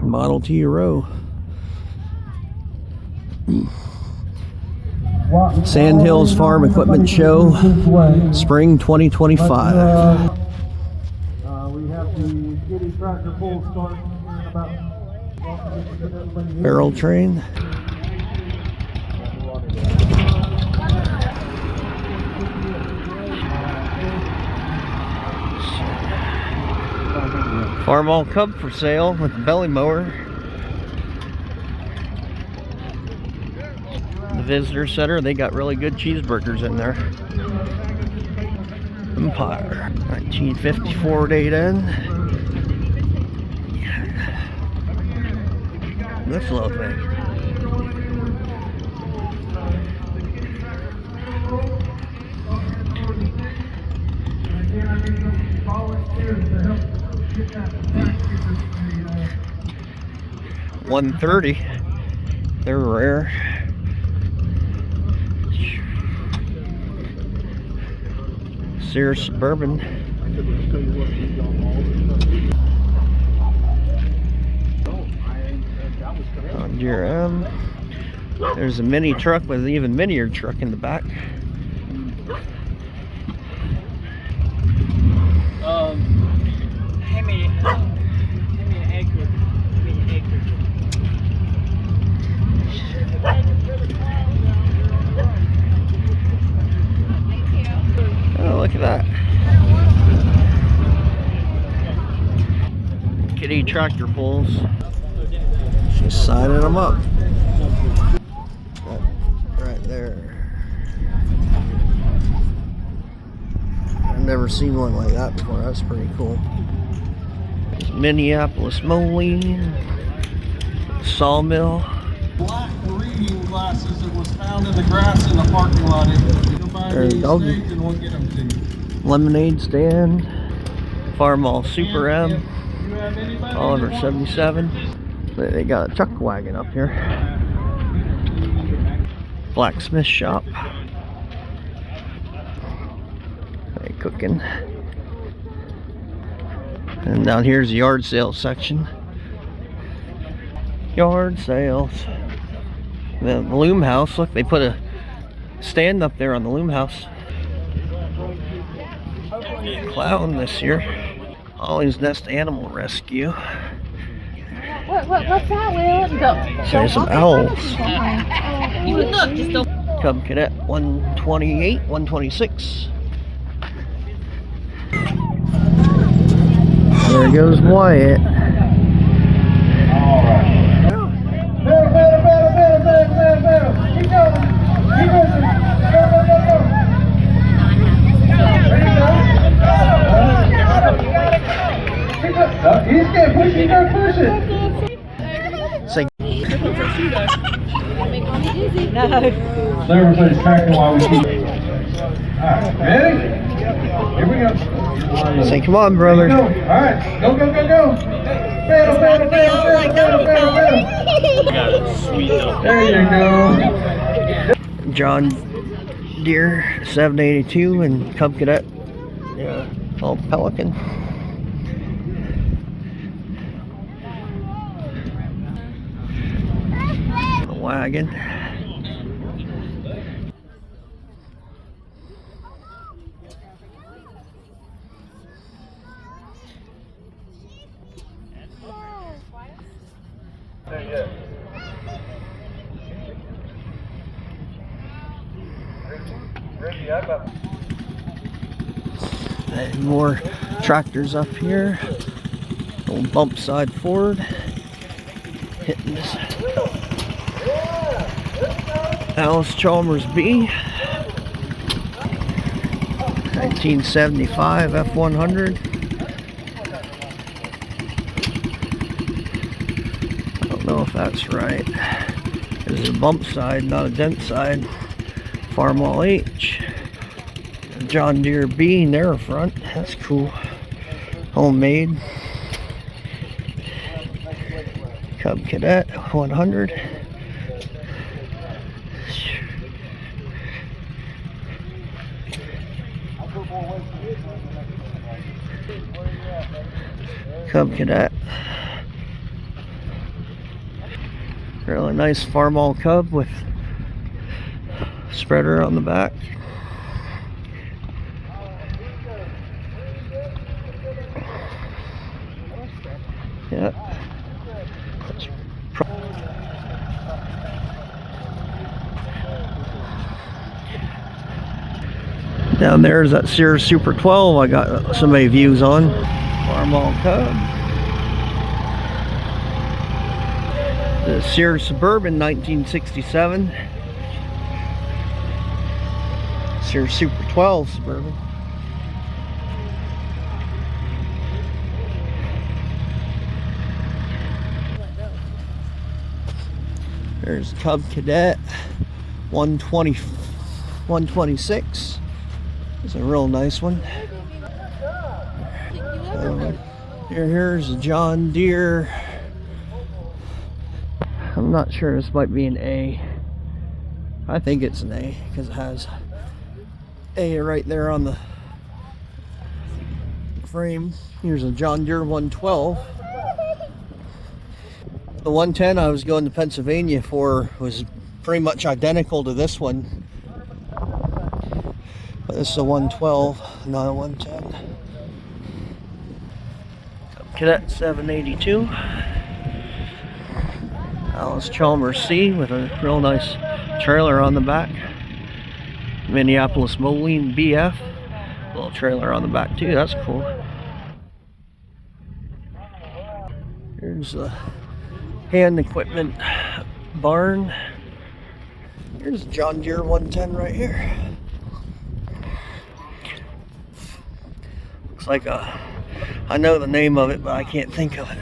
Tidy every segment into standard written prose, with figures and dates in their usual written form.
Model T row. Sandhills Farm Equipment Show, Spring 2025. We have the Giddy tractor pull starting here in about Barrel train. Farmall Cub for sale with the belly mower. The visitor center, they got really good cheeseburgers in there. Empire, 1954 date in. This little thing. $130. They're rare. Sears Suburban. Deere M. There's a mini truck with an even minier truck in the back. Oh, look at that. Kitty tractor pulls. She's signing them up. Right there. I've never seen one like that before. That's pretty cool. There's Minneapolis Moline. Sawmill. black reading glasses that was found in the grass in the parking lot. There's a doggy. Lemonade stand. Farmall Super M. Oliver 77. They got a chuck wagon up here. Blacksmith shop. They cooking. And down here's the yard sale section. Yard sales. The loom house. Look, they put a stand up there on the loom house. Clown this year. Ollie's Nest Animal Rescue. What's that, Will? There's some owls. You look, just don't. Cub Cadet 128, 126. There goes Wyatt. Keep going. Keep moving. Go. You just can't push it, you gotta push it. Say, No. Everybody's tracking while we keep. Alright, ready? Here we go. say, come on, brother. Alright, go. Pedal. There you go. John Deere 782 and Cub Cadet. Yeah, all Pelican. The wagon. And more tractors up here. Old bump side Ford. Hitting this Alice Chalmers B. 1975 F100. I don't know if that's right. This is a bump side, not a dent side. Farmall H. John Deere B narrow front. That's cool. Homemade. Cub Cadet 100. Cub Cadet Really nice Farmall Cub with spreader on the back. Yeah. Down there's that Sears Super 12 I got so many views on. Farmall Cub. The Sears Suburban 1967. Sears Super 12 Suburban. There's Cub Cadet 126. It's a real nice one. Here's a John Deere. I'm not sure, this might be an A. I think it's an A because it has A right there on the frame. Here's a John Deere 112. The 110 I was going to Pennsylvania for was pretty much identical to this one. But this is a 112, not a 110. Cadet 782. Alice Chalmers C with a real nice trailer on the back. Minneapolis Moline BF. Little trailer on the back too, that's cool. Here's the hand equipment barn. Here's a John Deere 110 right here. Looks like I know the name of it, but I can't think of it.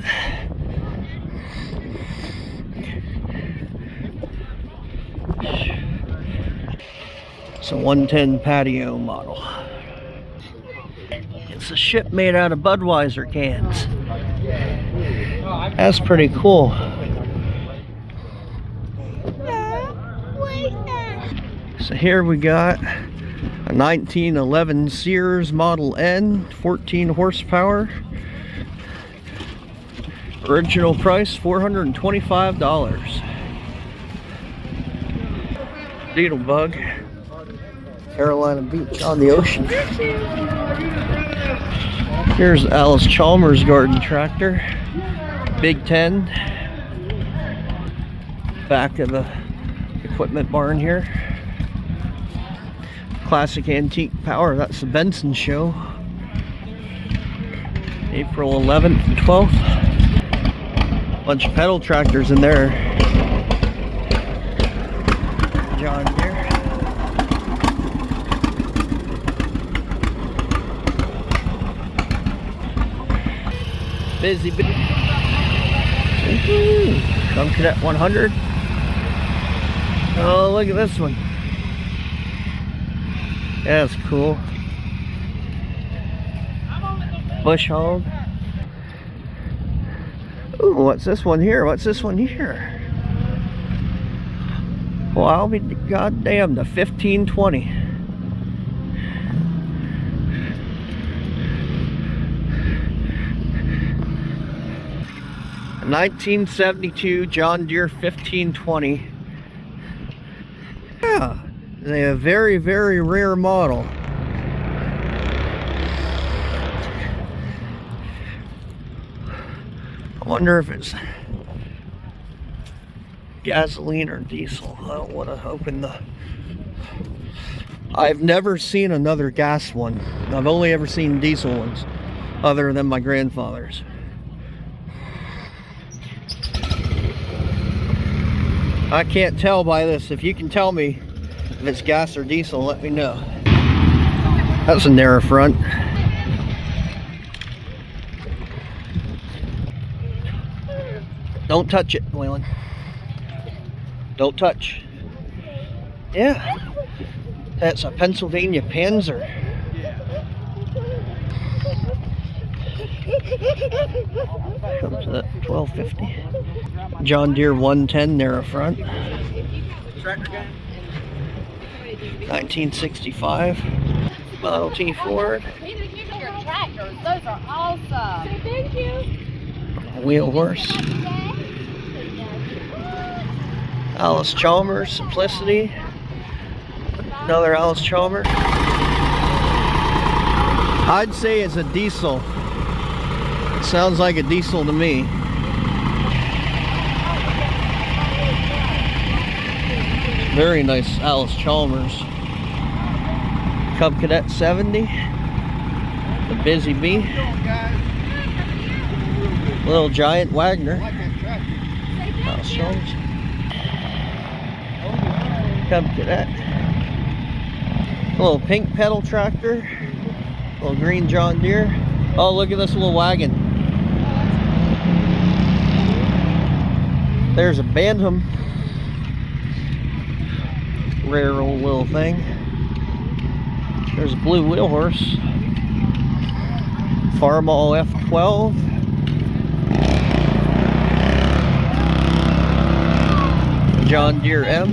It's a 110 patio model. It's a ship made out of Budweiser cans. That's pretty cool. So here we got a 1911 Sears Model N, 14 horsepower. Original price $425. Beetle Bug, Carolina Beach on the ocean. Here's Alice Chalmers garden tractor, Big 10. Back of the equipment barn here. Classic Antique Power, that's the Benson show. April 11th and 12th. Bunch of pedal tractors in there. John Deere. Busy. Come Cadet 100. Oh, look at this one. Yeah, that's cool. Bush hog. Ooh, what's this one here? What's this one here? Well, I'll be goddamn the 1520. A 1972 John Deere 1520. Yeah, they're a very, very rare model. I wonder if it's gasoline or diesel. I don't want to open the... I've never seen another gas one. I've only ever seen diesel ones, other than my grandfather's. I can't tell by this. If you can tell me if it's gas or diesel, let me know. That's a narrow front. Don't touch it, Waylon. Don't touch. Yeah. That's a Pennsylvania Panzer. Comes to that 1250. John Deere 110 narrow front. 1965 Model T Ford. Those are awesome. Thank you. Wheel horse. Alice Chalmers, Simplicity. Another Alice Chalmers. I'd say it's a diesel. It sounds like a diesel to me. Very nice Alice Chalmers. Cub Cadet 70. The Busy Bee. Little Giant Wagner. Alice Chalmers. Cub Cadet. A little pink pedal tractor. Little green John Deere. Oh, look at this little wagon. There's a Bantam. Rare old little thing. There's a blue wheel horse. Farmall F12. John Deere M.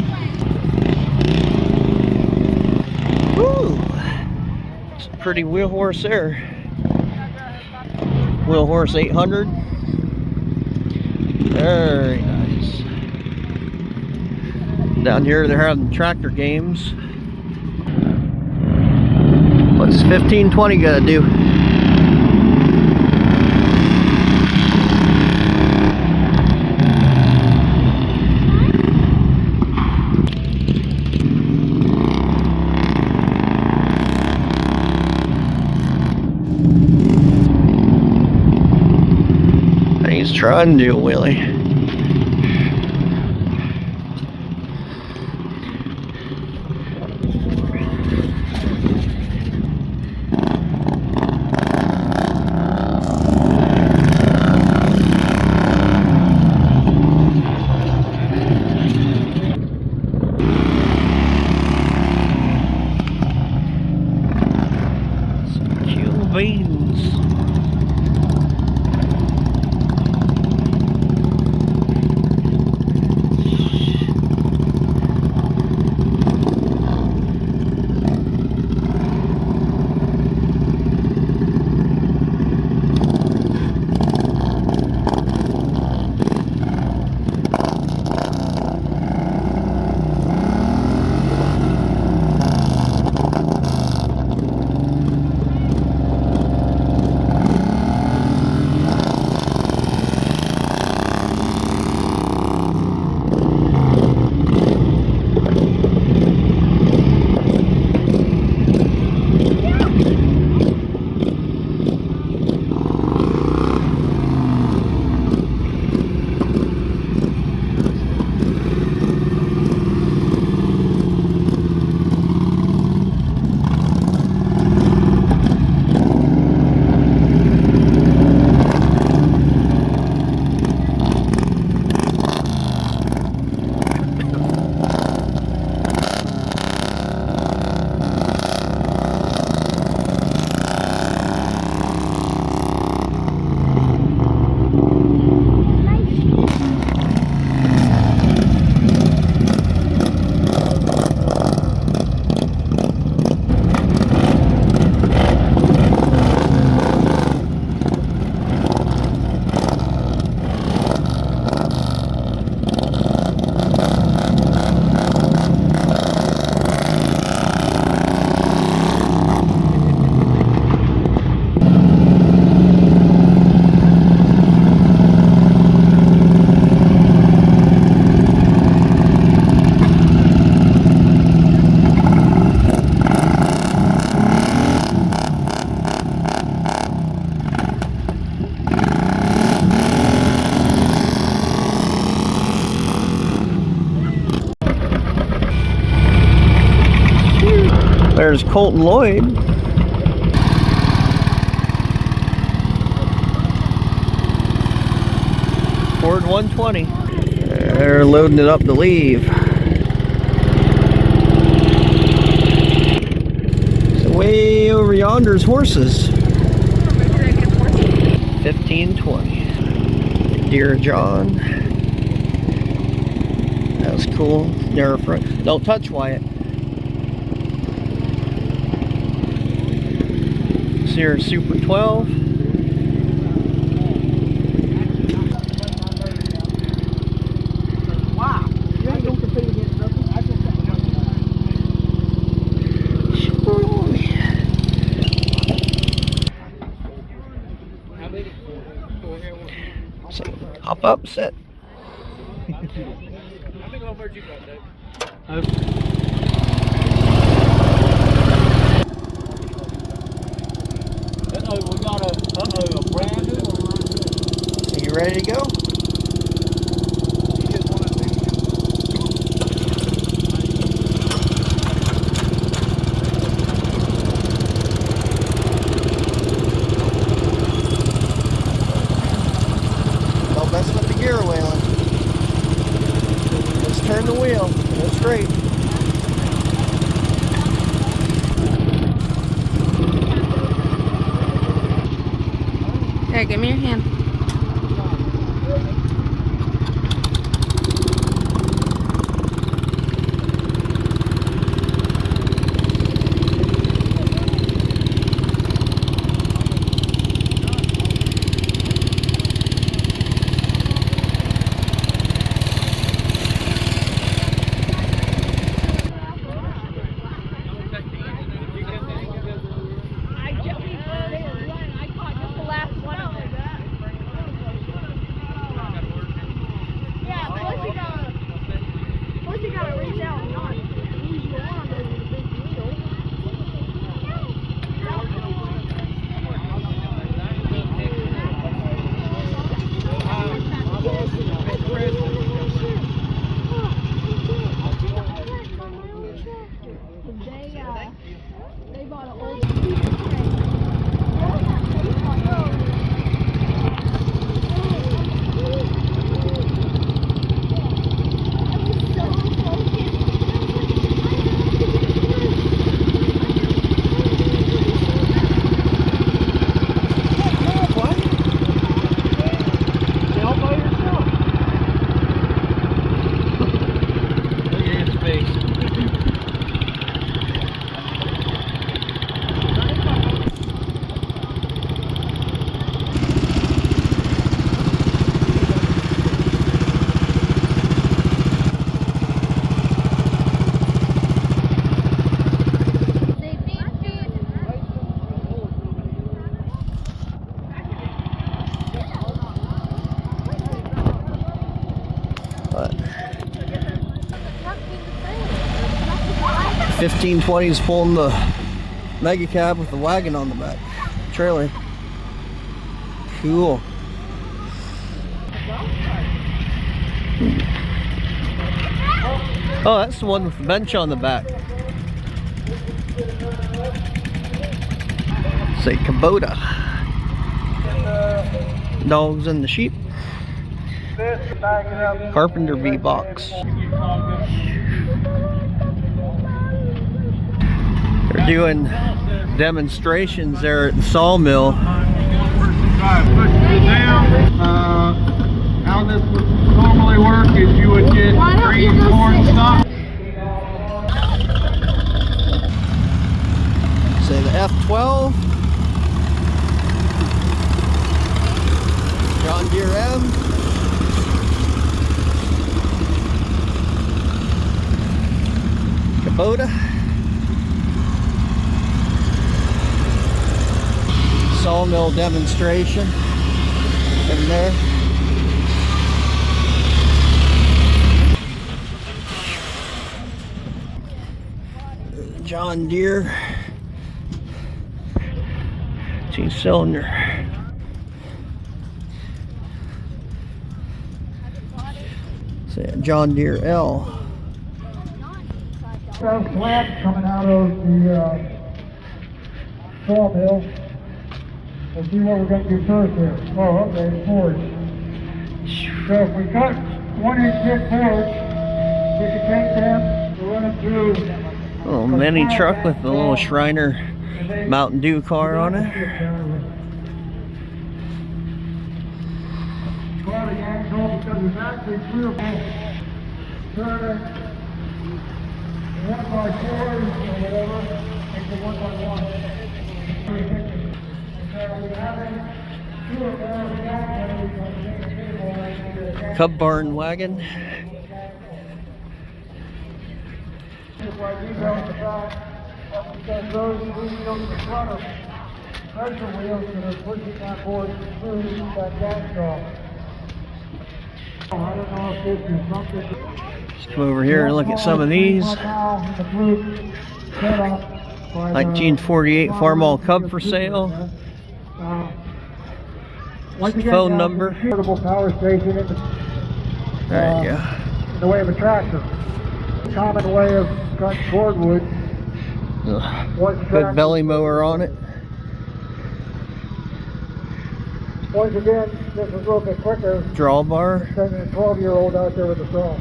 Woo! It's a pretty wheel horse there. Wheel horse 800. Very nice. Down here they're having tractor games. What's 1520 gotta do? He's trying to do a wheelie. Some cool beans. There's Colton Lloyd. Ford 120. They're loading it up to leave. So way over yonder's horses. 1520. Dear John. That was cool. Near front. Don't touch, Wyatt. Here, Super 12. Wow. So, hop up, sit. So you ready to go? Don't mess with the gear wheeling. Just turn the wheel. Go straight. Here, give me your hand. They bought an old But 1520's pulling the mega cab with the wagon on the back trailer. Cool. Oh, that's the one with the bench on the back. Say Kubota. Dogs and the sheep. Carpenter V box. They're doing demonstrations there at the Sawmill. How this would normally work is you would get green corn stalk. Say the F12. John Deere M. Kubota. Sawmill demonstration in there. John Deere 2-cylinder. Say a John Deere L. Slab coming out of the sawmill. We'll see what we're going to do first here. Oh, okay, boards. So if we cut 1-inch thick boards, we can take them, run them through A little mini truck with a little Shriner Mountain Dew car on it. Quality axle because there's actually 3 or 4 turner, 1x4s or whatever, into 1x1. Cub barn wagon. pressure wheels that are pushing that board through that gas off. I don't know if this is something. Let's come over here and look at some of these. 1948 Farmall Cub for sale. Phone number. Portable power station in There you go. in the way of a tractor. Common way of cutting cordwood. Good belly mower on it. Once again, this is a little bit quicker. Drawbar. Sending a 12-year-old out there with a saw.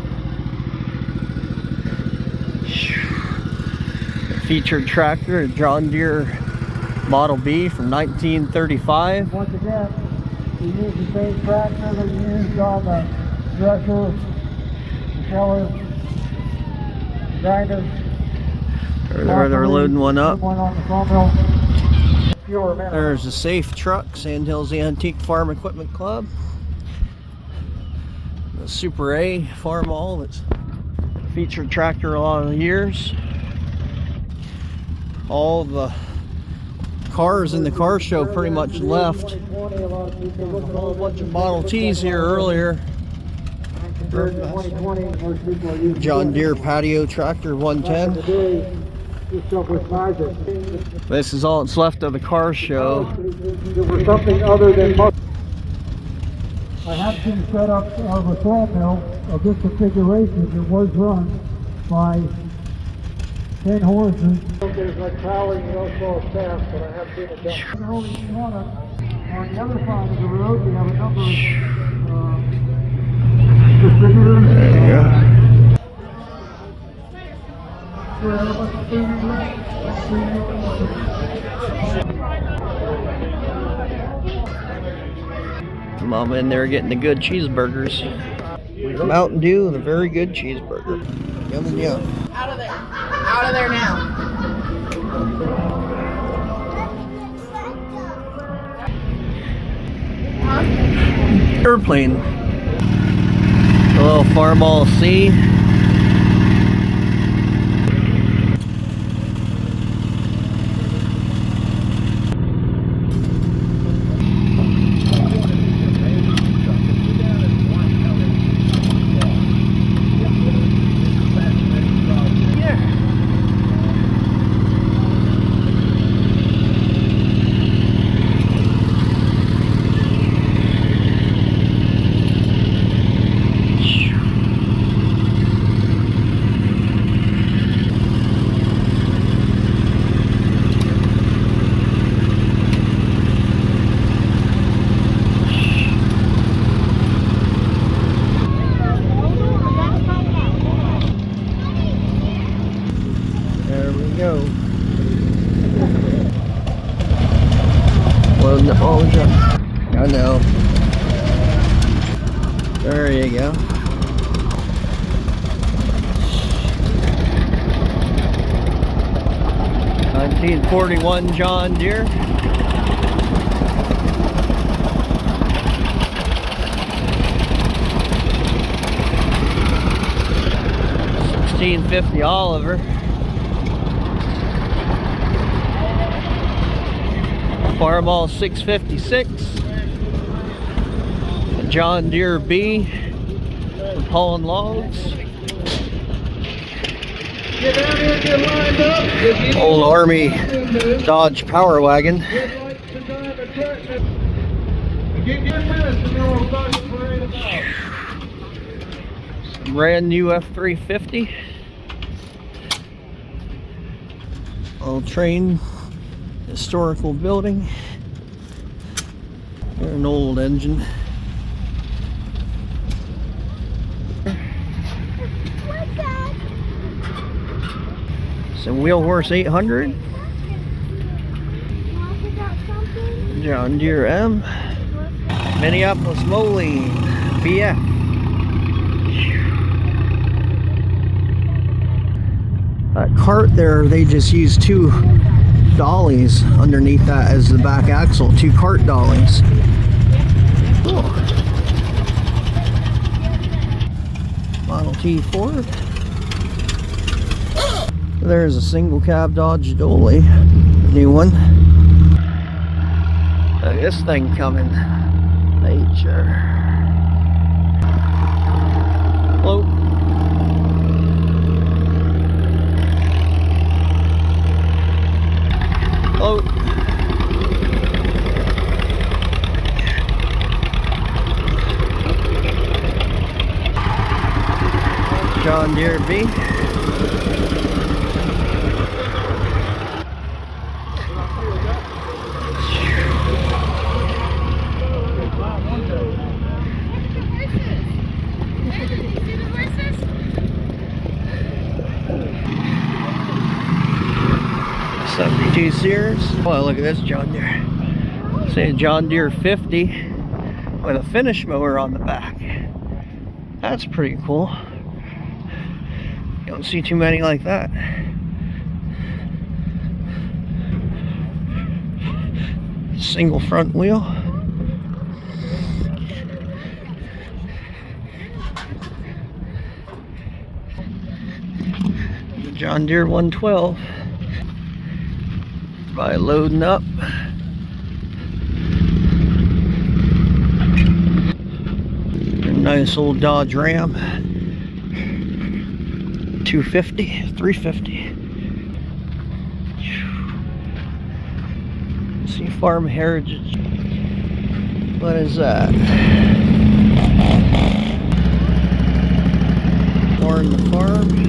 Featured tractor, a John Deere Model B from 1935. Once again, we use the same tractor that we used on the dresser, the sheller, grinder. They're loading one up. One on the sawmill. There's a safe truck, Sandhills Antique Farm Equipment Club. The Super A Farmall that's featured tractor a lot of the years. All the cars in the car show pretty much left. A whole bunch of Model Ts here earlier. John Deere Patio Tractor 110. This is all that's left of the car show. There was something other than I have seen set up of a sawmill of this configuration that was run by 10 horses. There's like plowing, you don't saw a staff, but I have seen it done. On the other side of the road, we have a number of distributors. There you go. Mama in there getting the good cheeseburgers. Mountain Dew and a very good cheeseburger. Yum and yum. Out of there. Out of there now. Airplane. A little Farmall C. Loading up all the junk. I know. There you go. '41 John Deere. $16.50 Oliver. Farmall 656. A John Deere B for hauling logs. Get down here and get lined up. Old Army Dodge Power Wagon. Brand new F350. Old train. Historical building. An old engine. What's that? Some Wheel Horse 800. John Deere M. Minneapolis Moline BF. That cart there, they just use two dollies underneath that as the back axle, two cart dollies. Cool. Model T Ford. There's a single cab Dodge Dolly, new one. Look at this thing coming. Nature. Float. Float. John Deere B. '72 Sears. Oh, look at this John Deere. Say John Deere 50 with a finish mower on the back. That's pretty cool. You don't see too many like that. Single front wheel. John Deere 112. By loading up. A nice old Dodge Ram. 250, 350. See Farm Heritage. What is that? Lauren the Farm.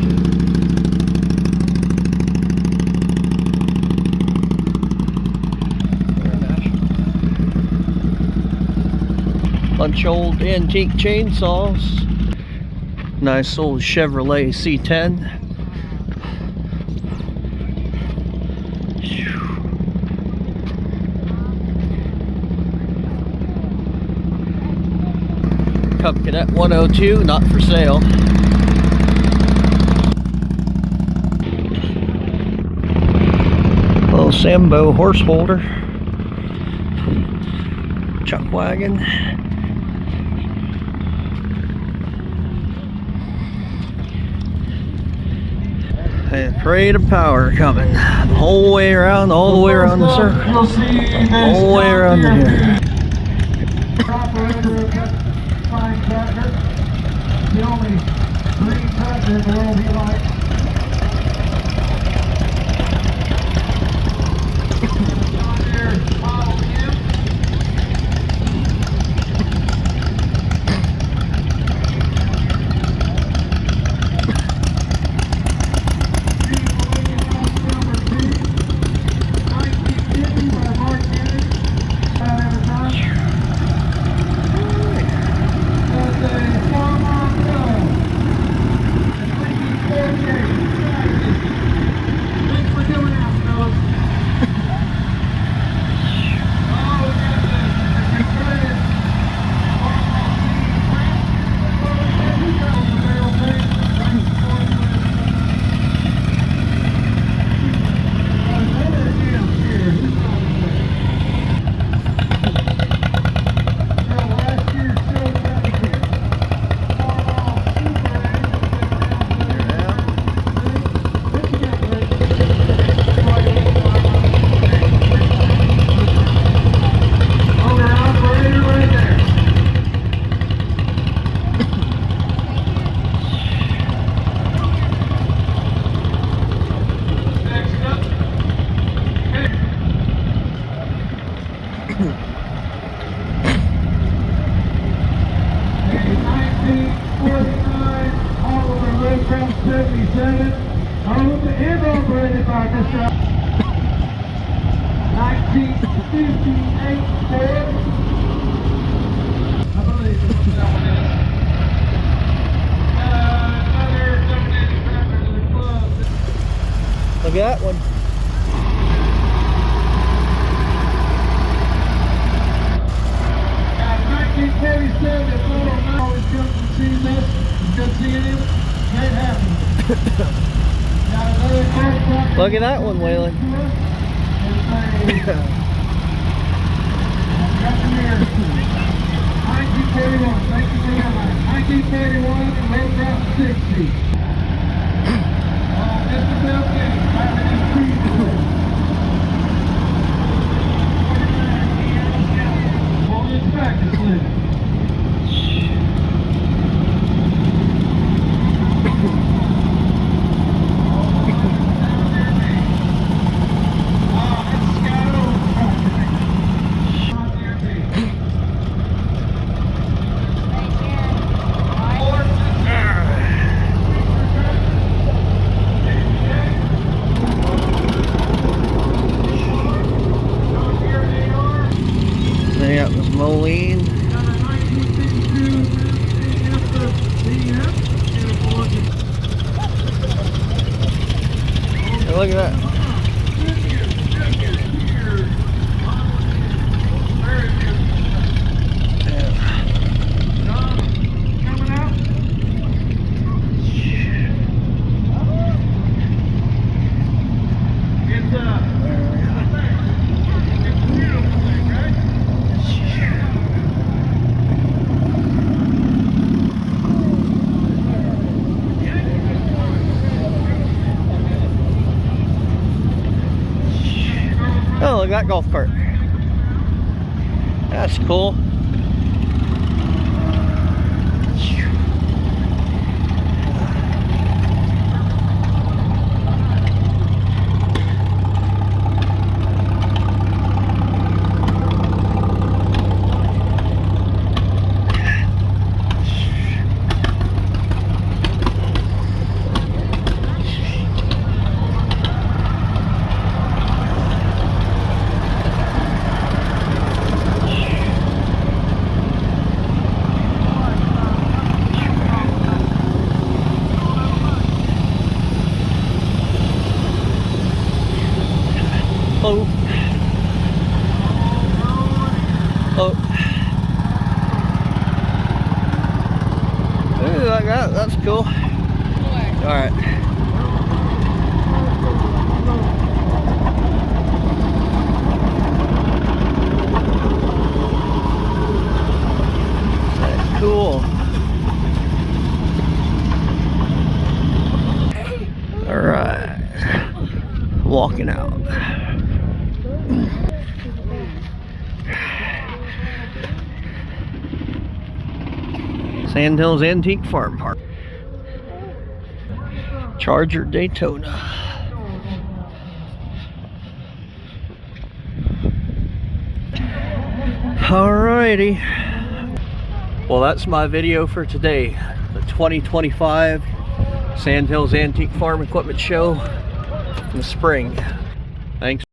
Bunch of old antique chainsaws. Nice old Chevrolet C10. Cub Cadet 102, not for sale. Little Sambo horse holder. Chuck wagon. And parade of power coming the whole way around, all the way around the circle, all the way around here. The only green tractor in the world he likes. Operated by Mr. 1958 Ford. I believe that's what that one is. Another donated tractor to the club. Look at that one. Got 1947 at Little Mountain. Always comes and sees us. It's good seeing him. Can't happen. Look at that one, Waylon. 1941. Thank you very much. 1941 and road across 60. Mr. Bill King, back in his feet. That was Moline. Hey, look at that. Oh, look at that golf cart. That's cool. Oh. Oh. Ooh, like that. That's cool. Alright. That's cool. Alright. Walking out. Sandhills Antique Farm Park. Charger Daytona. Alrighty. Well, that's my video for today. The 2025 Sandhills Antique Farm Equipment Show in the spring. Thanks.